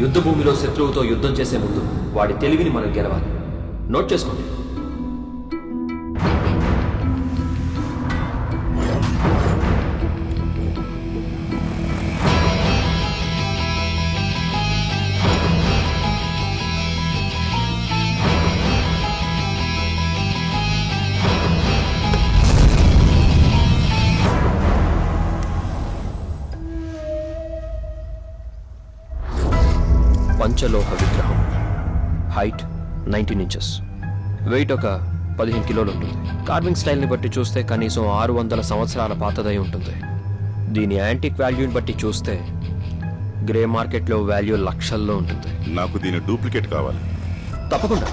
యుద్ధ భూమిలో శత్రువుతో యుద్ధం చేసే ముందు వాడి తెలివిని మనం గెలవాలి. నోట్ చేసుకోండి. పంచలోహ విగ్రహం, హైట్ 19 ఇంచెస్, వెయిట్ ఒక 15 కిలోలు ఉంటుంది. కార్వింగ్ స్టైల్ని బట్టి చూస్తే కనీసం 600 సంవత్సరాల పాతదై ఉంటుంది. దీని యాంటిక్ వాల్యూని బట్టి చూస్తే గ్రే మార్కెట్లో వాల్యూ లక్షల్లో ఉంటుంది. నాకు దీని డూప్లికేట్ కావాలి. తప్పకుండా.